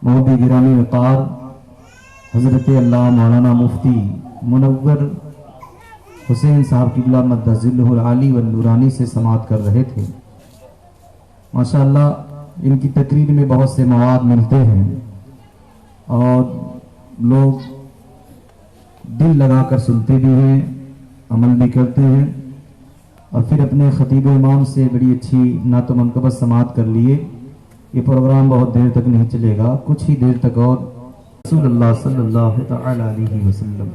اور بھی گرامی وقار حضرت اللہ مولانا مفتی منور حسین صاحب قبلہ مدہ ظلہ العالی والنورانی سے سماعت کر رہے تھے۔ ماشاءاللہ ان کی تقریر میں بہت سے مواد ملتے ہیں اور لوگ دل لگا کر سنتے بھی ہیں، عمل بھی کرتے ہیں، اور پھر اپنے خطیب و امام سے بڑی اچھی نعت و منقبت سماعت کر لیے۔ یہ پروگرام بہت دیر تک نہیں چلے گا، کچھ ہی دیر تک اور رسول اللہ صلی اللہ تعالی علیہ وسلم۔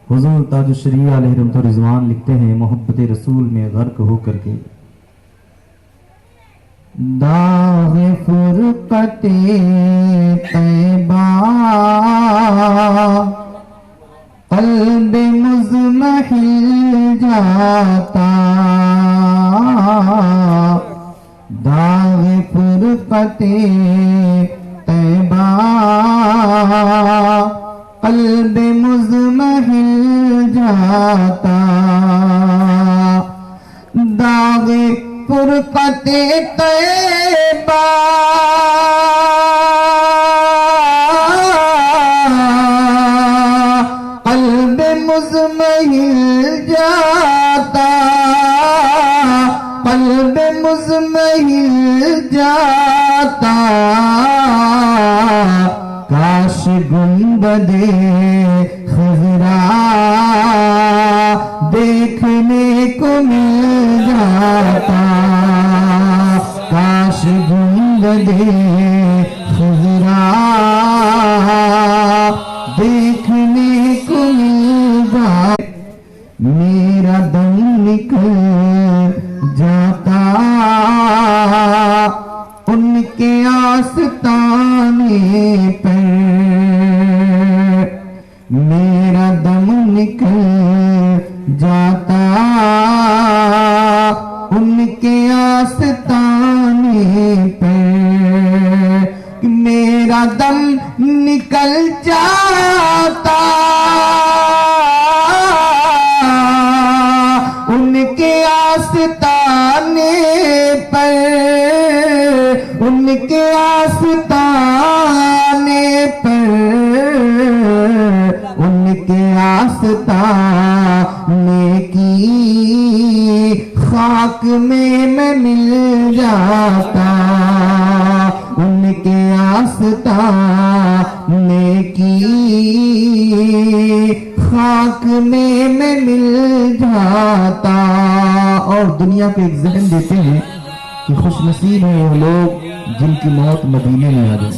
حضور تاج الشریعہ علیہ رحمت و رضوان لکھتے ہیں محبت رسول میں غرق ہو کر کے، داغ فرقت طیبہ قلب مزمحل جاتا، داغ فرقت طیبہ قلب مزمحل جاتا، داغ فرقت طیبہ قلب مزمحل جاتا، قلب مزمحل جاتا، کاش گنبد خضرا دیکھنے کو مل جاتا، کاش گنبد خضرا دیکھنے کو مل جاتا، میرا دم نکل جاتا ان کے آستانے پر، میرا دم نکل جاتا ان کے آستانے پر، میرا دم نکل جاتا ان کے آستانے پر، ان کے آستانے پر، ان کے آستانے کی خاک میں مل جاتا، ان کے آستانے کی خاک میں مل جاتا۔ اور دنیا کو ایک ذہن دیتے ہیں کہ خوش نصیب ہیں وہ لوگ جن کی موت مدینے میں آ جائے،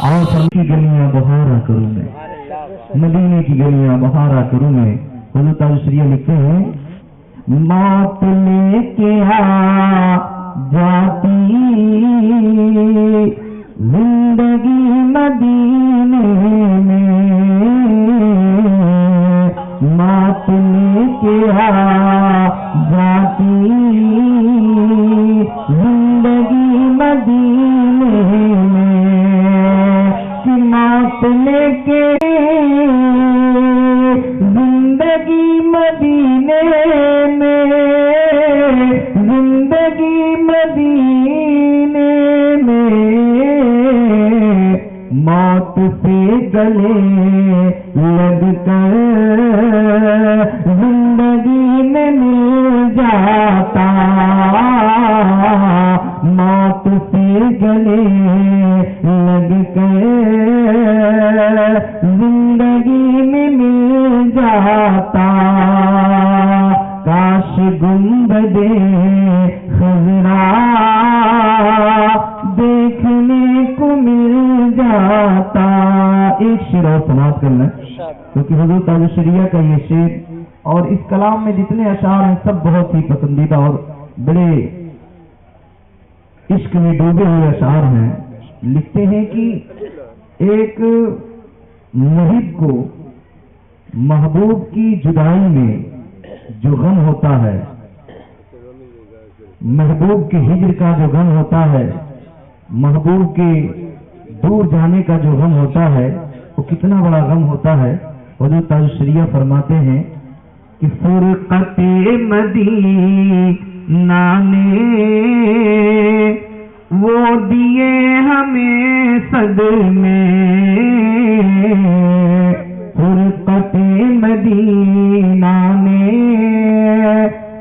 اور فرمان کی گلیاں بہارا کروں میں، مدینے کی گلیاں بہارا کروں میں۔ حضور تاج الشریعہ لکھتے ہیں موت لے کے آ جاتی زندگی مدینے میں، موت لے کے آ جاتی زندگی مدینے میں، کہ موت لے کے زندگی مدینے میں، زندگی مدینے میں، موت سے گلے لگ کر زندگی میں مل جاتا، موت سے گلے لگ کر زندگی میں مل جاتا، کاش گنبد خضرا دیکھنے کو مل جاتا۔ ایک شعر اور سماعت کرنا کیونکہ حضور تاج الشریعہ کا یہ شعر اور اس کلام میں جتنے اشعار ہیں سب بہت ہی پسندیدہ اور بڑے عشق میں ڈوبے ہوئے اشعار ہیں۔ لکھتے ہیں کہ ایک محب کو محبوب کی جدائی میں جو غم ہوتا ہے، محبوب کے ہجر کا جو غم ہوتا ہے، محبوب کے دور جانے کا جو غم ہوتا ہے، وہ کتنا بڑا غم ہوتا ہے۔ حضور تاج الشریعہ فرماتے ہیں کہ فرقت مدینہ نے وہ دیے ہمیں صدمے فرقت مدینہ نے،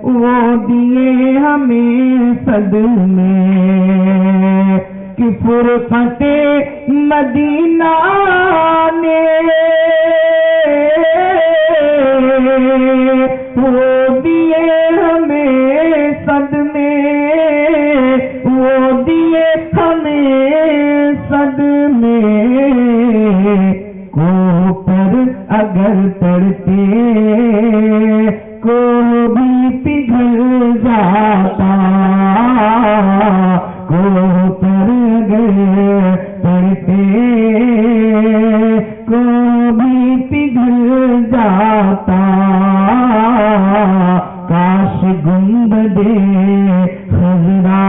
وہ دیے ہمیں صدمے کہ فرقت مدینہ نے، وہ دیے ہمیں صدمے، وہ دیے ہمیں صدمے، کو پر اگر پڑتے کو بھی پگھل جاتا، کو پر اگر پڑتے کو بھی پگھل جاتا، کاش گنبدے خضرا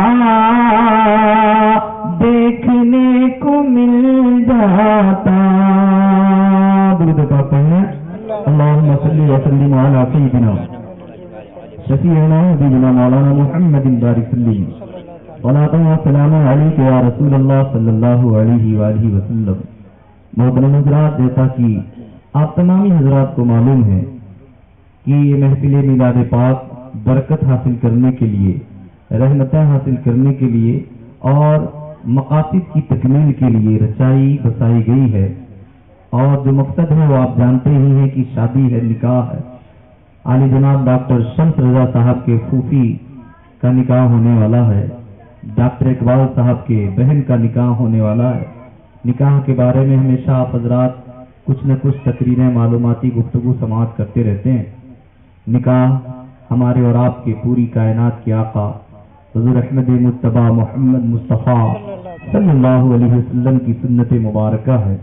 دیکھنے کو مل جاتا۔ درود پاک پڑھیں، اللہم صلی وسلم علی سیدنا شفیعنا حبیبنا مولانا محمد بارک وسلم، صلاۃ و سلام علیک یا رسول اللہ صلی اللہ علیہ وآلہ وسلم۔ محترم حضرات، جیسا کہ آپ تمامی حضرات کو معلوم ہے کہ یہ محفل میلاد پاک برکت حاصل کرنے کے لیے، رحمتیں حاصل کرنے کے لیے اور مقاصد کی تکمیل کے لیے رچائی بسائی گئی ہے، اور جو مقصد ہے وہ آپ جانتے ہی ہیں کہ شادی ہے، نکاح ہے۔ عالی جناب ڈاکٹر شمس رضا صاحب کے پھوپھی کا نکاح ہونے والا ہے، ڈاکٹر اقبال صاحب کے بہن کا نکاح ہونے والا ہے۔ نکاح کے بارے میں ہمیشہ آپ حضرات کچھ نہ کچھ تقریریں، معلوماتی گفتگو سماعت کرتے رہتے ہیں۔ نکاح ہمارے اور آپ کے پوری کائنات کے آقا حضور احمد مجتبی محمد مصطفیٰ صلی اللہ علیہ وسلم کی سنت مبارکہ ہے،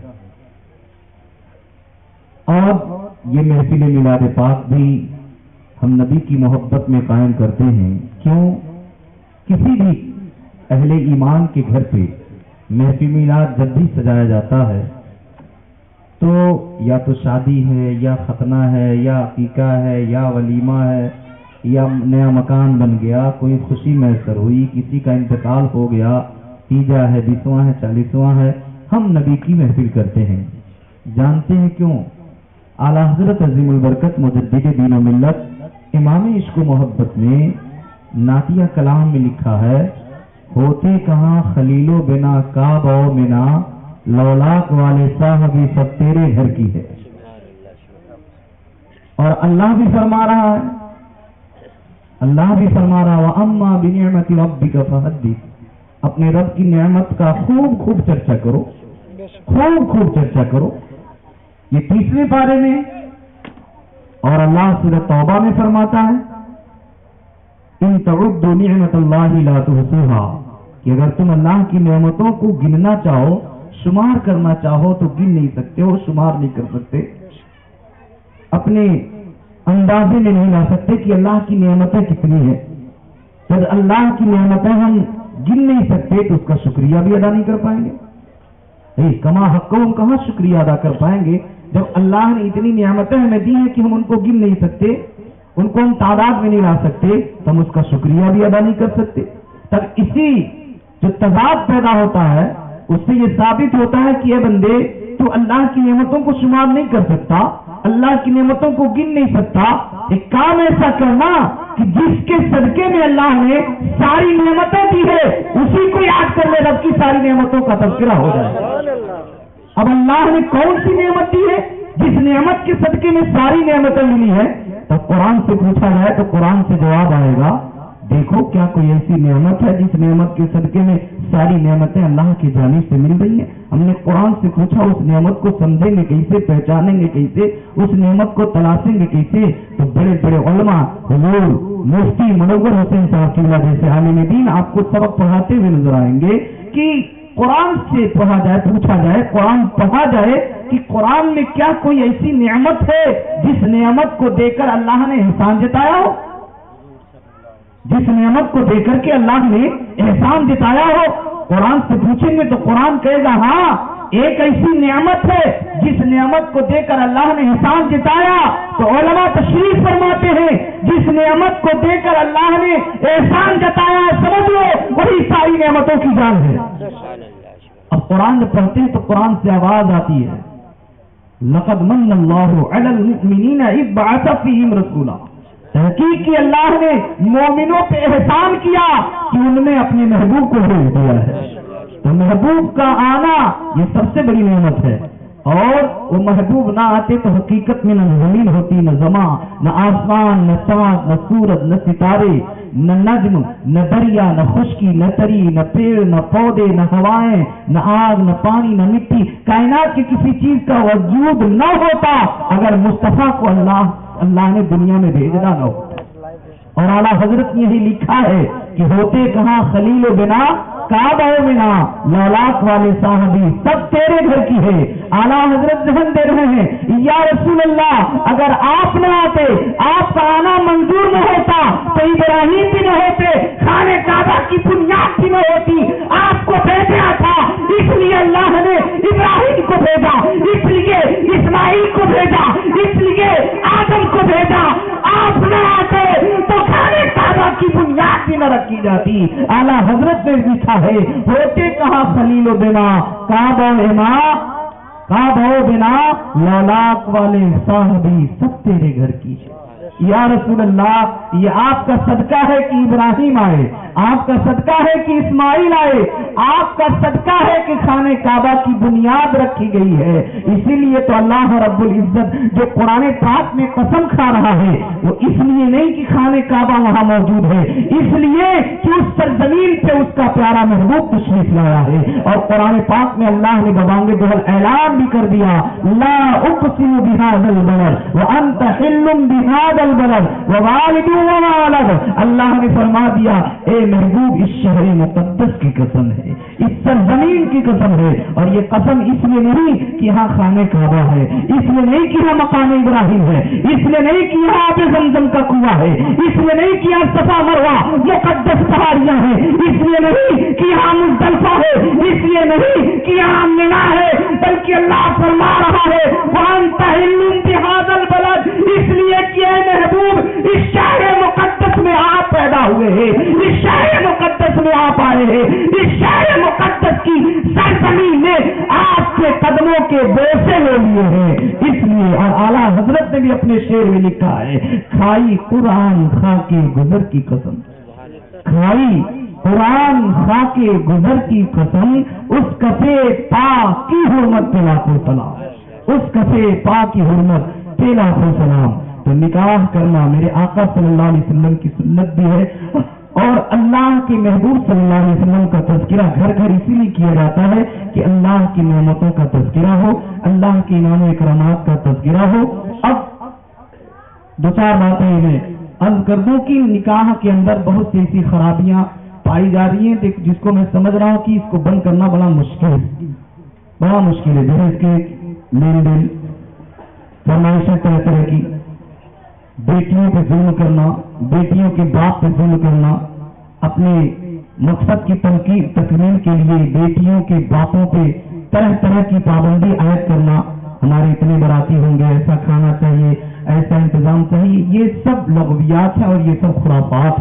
اور یہ محفل میلاد پاک بھی ہم نبی کی محبت میں قائم کرتے ہیں۔ کیوں؟ کسی بھی اہل ایمان کے گھر پہ محفل میلاد جب بھی سجایا جاتا ہے تو یا تو شادی ہے، یا ختنہ ہے، یا عقیقہ ہے، یا ولیمہ ہے، یا نیا مکان بن گیا، کوئی خوشی میسر ہوئی، کسی کا انتقال ہو گیا، تیجا ہے، 20واں ہے، 40واں ہے، ہم نبی کی محفل کرتے ہیں۔ جانتے ہیں کیوں؟ اعلیٰ حضرت عظیم البرکت مجدد دین و ملت امام عشق و محبت نے نعتیہ کلام میں لکھا ہے، ہوتے کہاں خلیل و بنا کعب و منا، لولاک والے صاحبی سب تیرے گھر کی ہے۔ اور اللہ بھی فرما رہا ہے، اللہ بھی فرما رہا وَأَمَّا بِنِعْمَةِ رَبِّكَ فَحَدِّثْ، اپنے رب کی نعمت کا خوب خوب چرچا کرو، خوب خوب چرچا کرو۔ یہ 30ویں پارے میں، اور اللہ سورۃ توبہ میں فرماتا ہے ان تعدوا نعمت اللہ لا تحصوها، کہ اگر تم اللہ کی نعمتوں کو گننا چاہو، شمار کرنا چاہو تو گن نہیں سکتے ہو، شمار نہیں کر سکتے، اپنے اندازے میں نہیں لا سکتے کہ اللہ کی نعمتیں کتنی ہیں۔ جب اللہ کی نعمتیں ہم گن نہیں سکتے تو اس کا شکریہ بھی ادا نہیں کر پائیں گے۔ کما حق ہم کہاں شکریہ ادا کر پائیں گے جب اللہ نے اتنی نعمتیں ہمیں دی ہیں کہ ہم ان کو گن نہیں سکتے، ان کو ہم تعداد میں نہیں لا سکتے، تو ہم اس کا شکریہ بھی ادا نہیں کر سکتے۔ تب اسی جو تضاد پیدا ہوتا ہے اس سے یہ ثابت ہوتا ہے کہ اے بندے، تو اللہ کی نعمتوں کو شمار نہیں کر سکتا، اللہ کی نعمتوں کو گن نہیں سکتا، ایک کام ایسا کرنا کہ جس کے صدقے میں اللہ نے ساری نعمتیں دی ہے اسی کو یاد کر لے، رب کی ساری نعمتوں کا تذکرہ ہو جائے۔ اب اللہ نے کون سی نعمت دی ہے؟ جس نعمت کے صدقے میں ساری نعمتیں ملی ہیں، تو قرآن سے پوچھا جائے تو قرآن سے جواب آئے گا، دیکھو کیا کوئی ایسی نعمت ہے جس نعمت کے صدقے میں ساری نعمتیں اللہ کی جانب سے مل رہی ہیں؟ ہم نے قرآن سے پوچھا اس نعمت کو سمجھیں گے کیسے، پہچانیں گے کیسے، اس نعمت کو تلاشیں گے کیسے؟ تو بڑے بڑے علماء، حضور مفتی منور حسین صاحب کی وجہ سے عالم دین آپ کو سبق پڑھاتے ہوئے نظر آئیں گے کہ قرآن سے پڑھا جائے، پوچھا جائے، قرآن پڑھا جائے کہ قرآن میں کیا کوئی ایسی نعمت ہے جس نعمت کو دے کر اللہ نے احسان جتایا ہو، جس نعمت کو دے کر کے اللہ نے احسان جتایا ہو؟ قرآن سے پوچھیں گے تو قرآن کہے گا ہاں، ایک ایسی نعمت ہے جس نعمت کو دے کر اللہ نے احسان جتایا تو علماء تشریف فرماتے ہیں جس نعمت کو دے کر اللہ نے احسان جتایا سمجھ لو وہی ساری نعمتوں کی جان ہے. اب قرآن جب پڑھتے ہیں تو قرآن سے آواز آتی ہے لقد من اللہ علی المؤمنین اذ بعث فیہم رسولا. تحقیق کی اللہ نے مومنوں پہ احسان کیا کہ ان میں اپنے محبوب کو بھیج دیا ہے. تو محبوب کا آنا یہ سب سے بڑی نعمت ہے، اور وہ محبوب نہ آتے تو حقیقت میں نہ زمین ہوتی، نہ زماں، نہ آسمان، نہ چاند، نہ سورج، نہ ستارے، نہ نجم، نہ دریا، نہ خشکی، نہ تری، نہ پیڑ، نہ پودے، نہ ہوائیں، نہ آگ، نہ پانی، نہ مٹی. کائنات کی کسی چیز کا وجود نہ ہوتا اگر مصطفیٰ کو اللہ نے دنیا میں بھیجنا نہ ہوتا. اور اعلیٰ حضرت نے یہی لکھا ہے کہ ہوتے کہاں خلیل و بنا کعبہ و منا لولاک والے صاحبی سب تیرے گھر کی ہے. اعلیٰ حضرت ذہن دے رہے ہیں یا رسول اللہ اگر آپ نہ آتے، آپ کا آنا منظور نہ ہوتا تو ابراہیم بھی نہ ہوتے، خانہ کعبہ کی بنیاد بھی نہ ہوتی. آپ کو بھیجا تھا اس لیے اللہ نے ابراہیم کو بھیجا، اس لیے اسماعیل کو بھیجا، اس لیے آدم کو بھیجا. آپ نہ آتے تو خانہ کعبہ کی بنیاد بھی نہ رکھی جاتی. اعلیٰ حضرت نے لکھا ہے ہوتے کہاں خلیل و بنا کعبہ و بنا لولاک والے صاحبی سب تیرے گھر کی ہے. یا رسول اللہ یہ آپ کا صدقہ ہے کہ ابراہیم آئے، آپ کا صدقہ ہے کہ اسماعیل آئے، آپ کا صدقہ ہے کہ خانہ کعبہ کی بنیاد رکھی گئی ہے. اسی لیے تو اللہ رب العزت جو قرآن پاک میں قسم کھا رہا ہے وہ اس لیے نہیں کہ خانہ کعبہ وہاں موجود ہے، اس لیے کہ اس سرزمین پہ اس کا پیارا محبوب تشریف لایا ہے. اور قرآن پاک میں اللہ نے ببانگ دہل اعلان بھی کر دیا لا اقسم بهذا البلد وانت حل بهذا البلد ووالد وما ولد. اللہ نے فرما دیا اے محبوب اس شہر مقدس کی قسم ہے، اس سرزمین کی قسم ہے. اور یہ قسم اس لیے نہیں کہ یہاں خانہ کعبہ ہے، اس لیے نہیں کہ یہاں مقام ابراہیم ہے، اس لیے نہیں کہ یہاں آب زمزم کا کنواں ہے، اس لیے نہیں کہ یہاں صفا مروہ مقدس پہاڑیاں ہیں، اس لیے نہیں کہ یہاں مزدلفہ ہے، اس لیے نہیں کہ یہاں منا ہے، بلکہ اللہ فرما رہا ہے وانت حل بهذا البلد، اس لیے کہ اے محبوب اس شہر مقدس میں آپ پیدا ہوئے ہیں، اس شہر مقدس میں آپ آئے ہیں، اس شہر مقدس کی سرزمین میں آپ کے قدموں کے بوسے لے لیے ہیں. اس لیے اور اعلیٰ حضرت نے بھی اپنے شعر میں لکھا ہے کھائی قرآن کھا کے گزر کی قسم، کھائی قرآن خا کے گزر کی قسم، اس کفے پاک کی حرمت پہ لاکھوں سلام، اس کفے پاک کی حرمت پہ لاکھوں سلام. تو نکاح کرنا میرے آقا صلی اللہ علیہ وسلم کی سنت بھی ہے، اور اللہ کے محبوب صلی اللہ علیہ وسلم کا تذکرہ گھر گھر اسی لیے کیا جاتا ہے کہ اللہ کی نعمتوں کا تذکرہ ہو، اللہ کے انعام و اکرامات کا تذکرہ ہو. اب دو چار باتیں میں عرض کر دوں کہ نکاح کے اندر بہت سی ایسی خرابیاں پائی جا رہی ہیں جس کو میں سمجھ رہا ہوں کہ اس کو بند کرنا بڑا مشکل ہے. جیسے اس کے لین دین، فرمائشیں طرح طرح کی، بیٹیوں پہ ظلم کرنا، بیٹیوں کے باپ پہ ظلم کرنا، اپنے مقصد کی تکمیل کے لیے بیٹیوں کے باپوں پہ طرح طرح کی پابندی عائد کرنا. ہمارے اتنے باراتی ہوں گے، ایسا کھانا چاہیے، ایسا انتظام چاہیے، یہ سب لغویات ہیں اور یہ سب خرافات.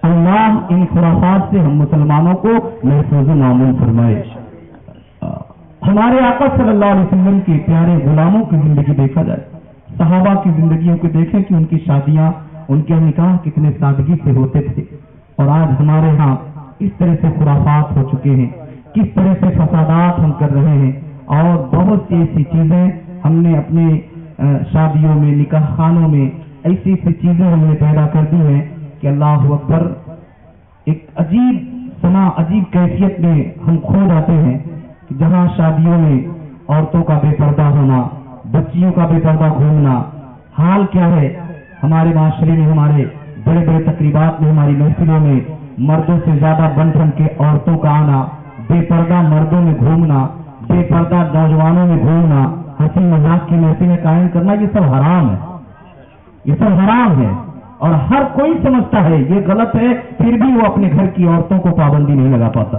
اللہ ان خرافات سے ہم مسلمانوں کو محفوظ و معمول فرمائے. ہمارے آقا صلی اللہ علیہ وسلم کے پیارے غلاموں کی زندگی دیکھا جائے، صحابہ کی زندگیوں کو دیکھیں کہ ان کی شادیاں، ان کے نکاح کتنے سادگی سے ہوتے تھے. اور آج ہمارے ہاں اس طرح سے خرافات ہو چکے ہیں، کس طرح سے فسادات ہم کر رہے ہیں، اور بہت سی ایسی چیزیں ہم نے اپنے شادیوں میں، نکاح خانوں میں ایسی ایسی چیزیں ہم نے پیدا کر دی ہیں کہ اللہ اکبر، ایک عجیب سما، عجیب کیفیت میں ہم کھو جاتے ہیں کہ جہاں شادیوں میں عورتوں کا بے پردہ ہونا، بچیوں کا بے پردہ گھومنا. حال کیا ہے ہمارے معاشرے میں، ہمارے بڑے بڑے تقریبات میں، ہماری محفلوں میں مردوں سے زیادہ بن ٹھن کے عورتوں کا آنا، بے پردہ مردوں میں گھومنا، بے پردہ نوجوانوں میں گھومنا، ہنسی مذاق کی محفلیں قائم کرنا، یہ سب حرام ہے، یہ سب حرام ہے. اور ہر کوئی سمجھتا ہے یہ غلط ہے، پھر بھی وہ اپنے گھر کی عورتوں کو پابندی نہیں لگا پاتا.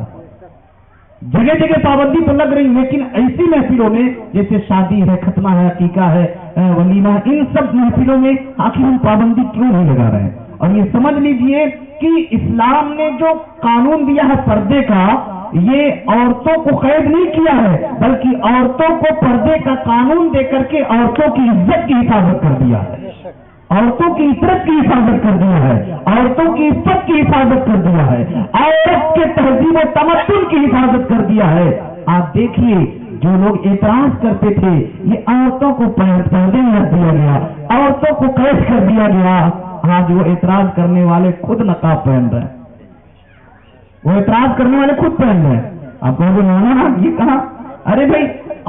जगह जगह पाबंदी तो लग रही, लेकिन ऐसी महफिलों में जैसे शादी है, खतना है, अकीका है, वलीमा, इन सब महफिलों में आखिर हम पाबंदी क्यों नहीं लगा रहे हैं? और ये समझ लीजिए कि इस्लाम ने जो कानून दिया है पर्दे का, ये औरतों को कैद नहीं किया है, बल्कि औरतों को पर्दे का कानून दे करके औरतों की इज्जत की हिफाजत कर दिया है, औरतों की इज्जत की हिफाजत कर दिया है, औरतों की इज्जत की हिफाजत कर दिया है, औरत के तहजीब और तमद्दुन की हिफाजत कर दिया है। आप देखिए, जो लोग एतराज करते थे, ये औरतों को पर्दे में रख दिया गया, औरतों को कैद कर दिया गया। आज वो एतराज करने वाले खुद नकाब पहन रहे हैं, वो एतराज करने वाले खुद पहन रहे हैं। आप कहोगे ना ये कहा, अरे भाई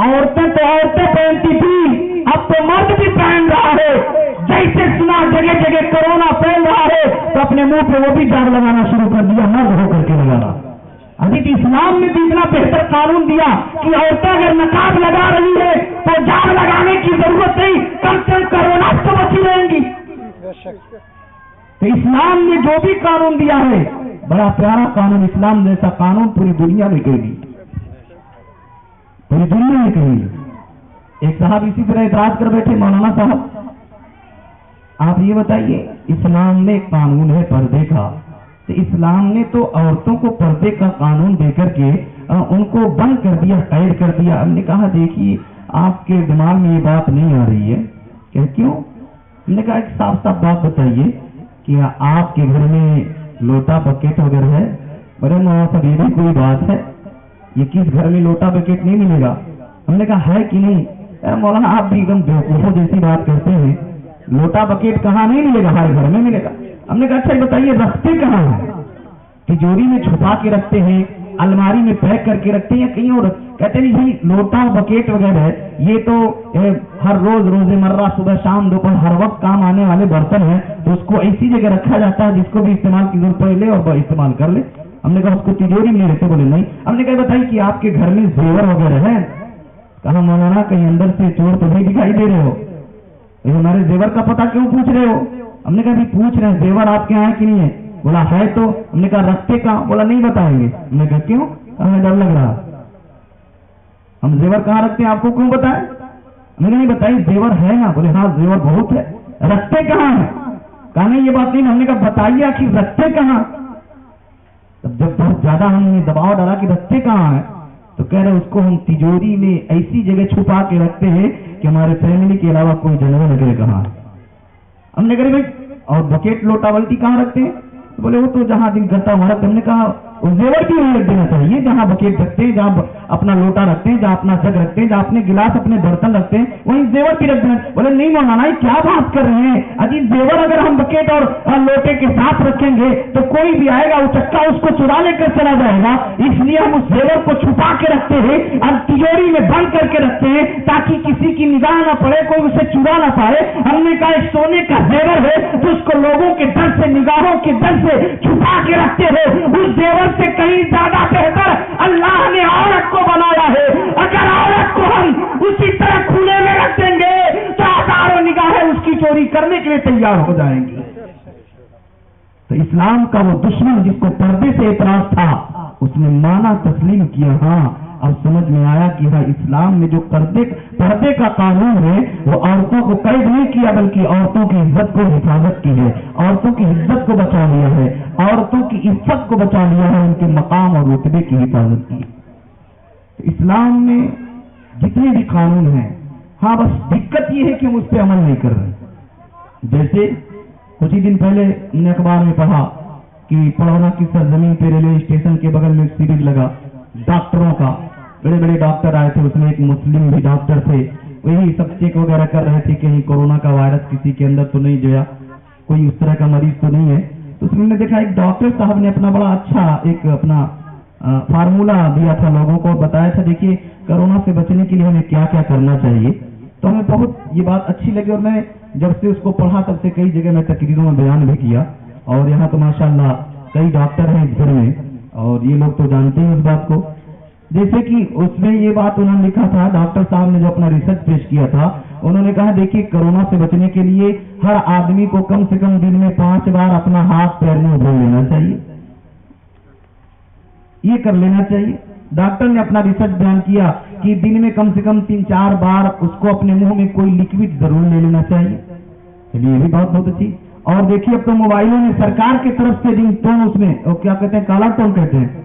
औरतें तो औरतें पहनती थी, अब तो मर्द भी पहन रहा है। जैसे सुना जगह जगह कोरोना फैल रहा है तो अपने मुंह पे वो भी जाग लगाना शुरू कर दिया, मर्द होकर के लगाना। अभी तो इस्लाम ने भी इतना बेहतर कानून दिया कि औरतें अगर नकाब लगा रही है तो जाग लगाने की जरूरत नहीं, कम से कम कोरोना से बची रहेंगी। तो इस्लाम ने जो भी कानून दिया है, बड़ा प्यारा कानून, इस्लाम जैसा कानून पूरी दुनिया में कहीं नहीं, पूरी दुनिया में कहीं नहीं। एक साहब इसी तरह इतराज कर बैठे, मौलाना साहब आप ये बताइए, इस्लाम में कानून है पर्दे का, तो इस्लाम ने तो औरतों को पर्दे का कानून देकर के उनको बंद कर दिया, कैद कर दिया। हमने कहा देखिए आपके दिमाग में ये बात नहीं आ रही है, क्यों? हमने कहा एक साफ साफ बात बताइए कि आपके घर में लोटा बकेट वगैरह है? बोले मौलाना साहब ये भी कोई बात है, ये किस घर में लोटा बकेट नहीं मिलेगा? हमने कहा है कि नहीं? मौलाना आप भी एकदम बेवकूफों जैसी बात करते हैं, लोटा बकेट कहाँ नहीं मिलेगा, हर घर में मिलेगा। हमने कहा अच्छा बताइए रखते कहाँ हैं? तिजोरी में छुपा के रखते हैं, अलमारी में पैक करके रखते हैं या कहीं और? कहते नहीं भाई लोटा बकेट वगैरह ये तो हर रोज रोजेमर्रा सुबह शाम दोपहर हर वक्त काम आने वाले बर्तन हैं, तो उसको ऐसी जगह रखा जाता है जिसको भी इस्तेमाल की जरूरत पड़े ले और इस्तेमाल कर ले। हमने कहा उसको तिजोरी में रहते? बोले नहीं। हमने कहा बताइए कि आपके घर में जेवर वगैरह है? कहा मौलाना कहीं अंदर से चोर तो नहीं दिखाई दे रहे हो, हमारे जेवर का पता क्यों पूछ रहे हो? हमने कहा भी पूछ रहे हैं जेवर आपके यहाँ है कि नहीं है? बोला है। तो हमने कहा रखते कहाँ? बोला नहीं बताएंगे। हमने कहा क्यों? हमें डर लग रहा, हम जेवर कहाँ रखते हैं आपको क्यों बताएं? हमने नहीं बताई जेवर है ना? बोले हाँ जेवर बहुत है। रखते कहाँ है? कहा नहीं ये बात नहीं। हमने कहा बताइए आखिर रखते कहाँ? तब जब बहुत ज्यादा हमने दबाव डाला कि रखते कहाँ है, तो कह रहे उसको हम तिजोरी में ऐसी जगह छुपा के रखते हैं कि हमारे फैमिली के अलावा कोई जानवर न करे कहाँ है। हमने कहा भाई और बकेट लोटा बाल्टी कहाँ रखते हैं? तो बोले वो तो जहाँ दिन करता वहां रखते। हमने कहा उस जेवर भी वहीं रख देना चाहिए जहाँ बकेट रखते हैं, जहाँ अपना लोटा रखते हैं, जहाँ अपना जग रखते हैं, जहाँ अपने गिलास अपने बर्तन रखते हैं, वहीं जेवर भी रख देना। बोले नहीं मौलाना क्या बात कर रहे हैं, अजी जेवर अगर हम बकेट और लोटे के साथ रखेंगे तो कोई भी आएगा वो चक्का उसको चुरा लेकर चला जाएगा, इसलिए हम उस जेवर को छुपा के रखते हैं और तिजोरी में बंद करके रखते हैं ताकि किसी की निगाह ना पड़े, कोई उसे चुरा ना पाए। हमने कहा एक सोने का जेवर है तो उसको लोगों के डर से, निगाहों के डर से छुपा के रखते हो, उस जेवर से कहीं ज्यादा बेहतर अल्लाह ने औरत को बनाया है। अगर औरत को हम उसी तरह खुले में रख देंगे तो हजारों निगाहें उसकी चोरी करने के लिए तैयार हो जाएंगी। तो इस्लाम का वो दुश्मन जिसको पर्दे से एतराज था उसने माना, तस्लीम किया। हाँ अब समझ में आया कि हाँ इस्लाम में जो पर्दे का कानून है वो औरतों को कैद नहीं किया बल्कि औरतों की इज्जत को हिफाजत की है, औरतों की इज्जत को बचा लिया है, औरतों की इज्जत को बचा लिया है, उनके मकाम और रुतबे की हिफाजत की। तो इस्लाम में जितने भी कानून हैं, हाँ बस दिक्कत ये है कि हम उस पर अमल नहीं कर रहे। जैसे कुछ ही दिन पहले हमने अखबार में पढ़ा कि पड़ौना की सरजमीन पे रेलवे स्टेशन के बगल में एक शिविर लगा डॉक्टरों का, बड़े बड़े डॉक्टर आए थे, उसमें एक मुस्लिम भी डॉक्टर थे, वही सब चेक वगैरह कर रहे थे कहीं कोरोना का वायरस किसी के अंदर तो नहीं गया, कोई उस तरह का मरीज तो नहीं है। तो उसमें मैंने देखा एक डॉक्टर साहब ने अपना बड़ा अच्छा एक अपना फार्मूला दिया था लोगों को, बताया था देखिए कोरोना से बचने के लिए हमें क्या क्या करना चाहिए। तो हमें बहुत ये बात अच्छी लगी और मैं जब से उसको पढ़ा तब से कई जगह मैं तकरीरों में बयान भी किया। और यहाँ तो माशाअल्लाह कई डॉक्टर हैं इस घर में और ये लोग तो जानते हैं उस बात को। जैसे कि उसमें ये बात उन्होंने लिखा था, डॉक्टर साहब ने जो अपना रिसर्च पेश किया था, उन्होंने कहा देखिए कोरोना से बचने के लिए हर आदमी को कम से कम दिन में 5 बार अपना हाथ पैर में धो लेना चाहिए, ये कर लेना चाहिए। डॉक्टर ने अपना रिसर्च बयान किया कि दिन में कम से कम 3-4 बार उसको अपने मुंह में कोई लिक्विड जरूर ले लेना चाहिए। चलिए ये भी बहुत अच्छी। और देखिए अब तो मोबाइलों में सरकार की तरफ से रिंगटोन, उसमें क्या कहते हैं, काला टोन कहते हैं,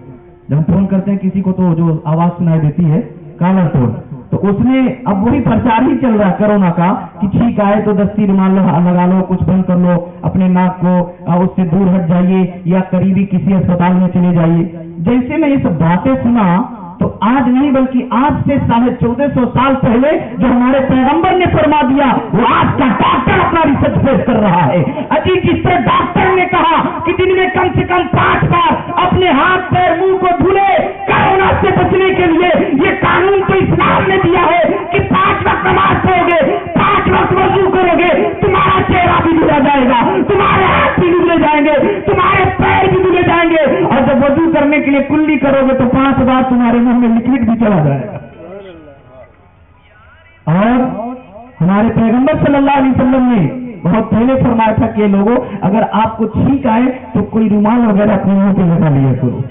जब फोन करते हैं किसी को तो जो आवाज सुनाई देती है काला टोन, तो उसमें अब वही प्रचार ही चल रहा है कोरोना का कि छींक आए तो दस्ती रुमाल लगा लो, कुछ बंद कर लो, अपने नाक को उससे दूर हट जाइए या करीबी किसी अस्पताल में चले जाइए। जैसे मैं ये सब बातें सुना तो आज नहीं बल्कि आज से 1450 साल पहले जो हमारे पैगंबर ने फरमा दिया वो आज का डॉक्टर अपना रिसर्च पेश कर रहा है। अजी जिस तरह डॉक्टर ने कहा कि दिन में कम से कम 5 बार अपने हाथ पैर मुंह को धुले कोरोना से बचने के लिए, ये कानून तो इस्लाम ने दिया है कि 5 वक्त नमाज पढ़ोगे, 5 वक्त वजू करोगे, तुम्हारा चेहरा भी धुला जाएगा, तुम्हारे हाथ भी धुले जाएंगे, तुम्हारे पैर भी धुले जाएंगे, और जब वजू करने के लिए कुल्ली करोगे तो 5 बार तुम्हारे मुंह में लिक्विड भी चला जाएगा। और हमारे पैगंबर सल्लल्लाहु अलैहि वसल्लम ने बहुत पहले फरमाया था कि लोगों अगर आपको छींक आए तो कोई रुमाल वगैरह अपने मुंह पे लगा लिया करो,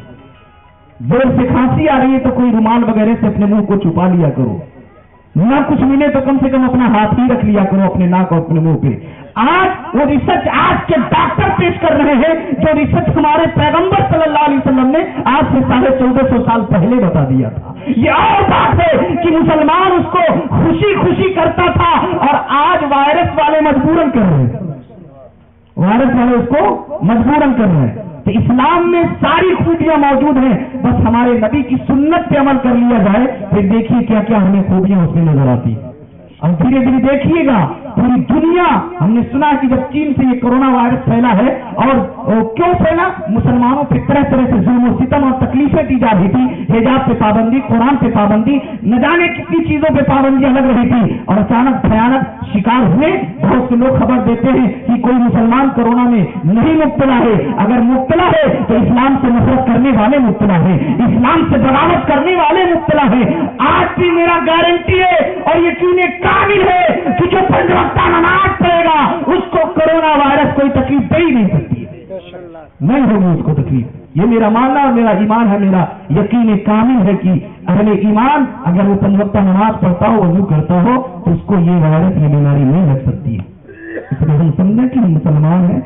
जोर से खांसी आ रही है तो कोई रुमाल वगैरह से अपने मुंह को छुपा लिया करो, ना कुछ मिले तो कम से कम अपना हाथ ही रख लिया करो अपने नाक और अपने मुंह पे। आज वो रिसर्च आज के डॉक्टर पेश कर रहे हैं जो रिसर्च हमारे पैगंबर सल्लल्लाहु अलैहि वसल्लम ने आज से 1450 साल पहले बता दिया था। ये और बात है कि मुसलमान उसको खुशी खुशी करता था और आज वायरस वाले मजबूरन कर रहे हैं, वायरस वाले उसको मजबूरन कर रहे हैं। तो इस्लाम में सारी खूबियां मौजूद हैं, बस हमारे नबी की सुन्नत पे अमल कर लिया जाए, फिर देखिए क्या क्या हमें खूबियां उसमें नजर आती है। अब धीरे धीरे देखिएगा पूरी दुनिया, हमने सुना कि जब चीन से ये कोरोना वायरस फैला है और क्यों फैला, मुसलमानों पे तरह तरह से जुल्म सितम और तकलीफें दी जा रही थी, हिजाब पे पाबंदी, कुरान पे पाबंदी, न जाने कितनी चीजों पे पाबंदियां लग रही थी, और अचानक भयानक शिकार हुए। बहुत से लोग खबर देते हैं कि कोई मुसलमान कोरोना में नहीं मुब्तला है, अगर मुब्तला है तो इस्लाम से नफरत करने वाले मुब्तला है, इस्लाम से बगावत करने वाले मुब्तला है। आज भी मेरा गारंटी है और यकीन कामिल है कि जो 5 वक्त नमाज पढ़ेगा उसको कोरोना वायरस कोई तकलीफ दे ही नहीं सकती, नहीं होगी उसको तकलीफ। ये मेरा मानना और मेरा ईमान है, मेरा यकीन कामिल है कि अहले ईमान अगर वो 5 वक्त नमाज पढ़ता हो, वजू करता हो, तो उसको ये वायरस, ये बीमारी नहीं लग सकती है। इसलिए हम समझें कि हम मुसलमान हैं,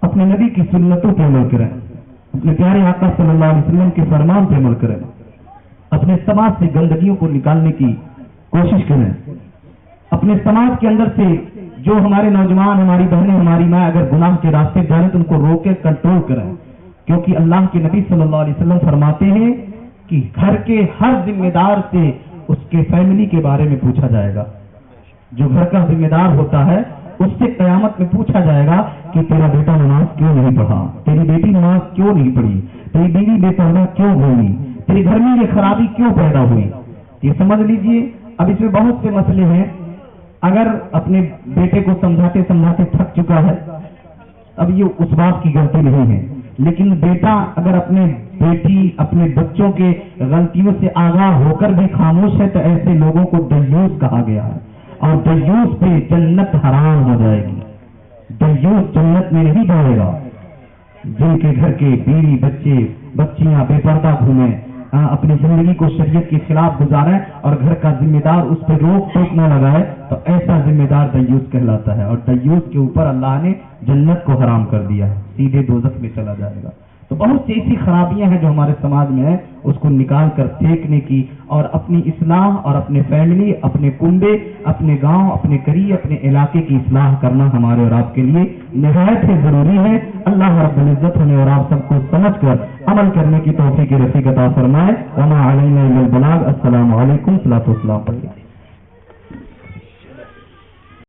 अपने नबी की सुन्नतों पर अमल करें, अपने प्यारे आका सल्लल्लाहु अलैहि वसल्लम के फरमान पर अमल करें, अपने समाज से गंदगियों को निकालने की कोशिश करें, अपने समाज के अंदर से जो हमारे नौजवान, हमारी बहनें, हमारी माँ अगर गुनाह के रास्ते जा रहे तो उनको रोके, कंट्रोल करें, क्योंकि अल्लाह के नबी सल्लल्लाहु अलैहि वसल्लम फरमाते हैं कि घर के हर जिम्मेदार से उसके फैमिली के बारे में पूछा जाएगा। जो घर का जिम्मेदार होता है उससे कयामत में पूछा जाएगा कि तेरा बेटा नमाज क्यों नहीं पढ़ा, तेरी बेटी नमाज क्यों नहीं पढ़ी, तेरी बीवी बेपर्दा क्यों हुई, तेरे घर में ये खराबी क्यों पैदा हुई। ये समझ लीजिए। अब इसमें बहुत से मसले हैं। अगर अपने बेटे को समझाते समझाते थक चुका है, अब ये उस बात की गलती नहीं है, लेकिन बेटा अगर अपने बेटी, अपने बच्चों के गलतियों से आगाह होकर भी खामोश है तो ऐसे लोगों को दय्यूस कहा गया है, और दय्यूस पे जन्नत हराम हो जाएगी। दय्यूस जन्नत में नहीं जाएगा। जिनके घर के बीवी बच्चे बच्चियां बेपर्दा घूमे, अपनी जिंदगी को शरीयत के खिलाफ गुजारे और घर का जिम्मेदार उस पर रोक टोक न लगाए, तो ऐसा जिम्मेदार दय्यूस कहलाता है। और दय्यूस के ऊपर अल्लाह ने जन्नत को हराम कर दिया है, सीधे दोज़ख में चला जाएगा। तो बहुत सी ऐसी खराबियां हैं जो हमारे समाज में है, उसको निकाल कर फेंकने की और अपनी इस्लाह और अपने फैमिली, अपने कुंबे, अपने गांव, अपने करीब, अपने इलाके की इस्लाह करना हमारे और आपके लिए निहायत ही जरूरी है। अल्लाह रब्बुल इज्जत हमें और आप सबको समझकर अमल करने की तौफीक रफ़ीक अता फरमाए। वमा अलैना इल्लल बलाग। अस्सलामु अलैकुम। सलातो सलाम।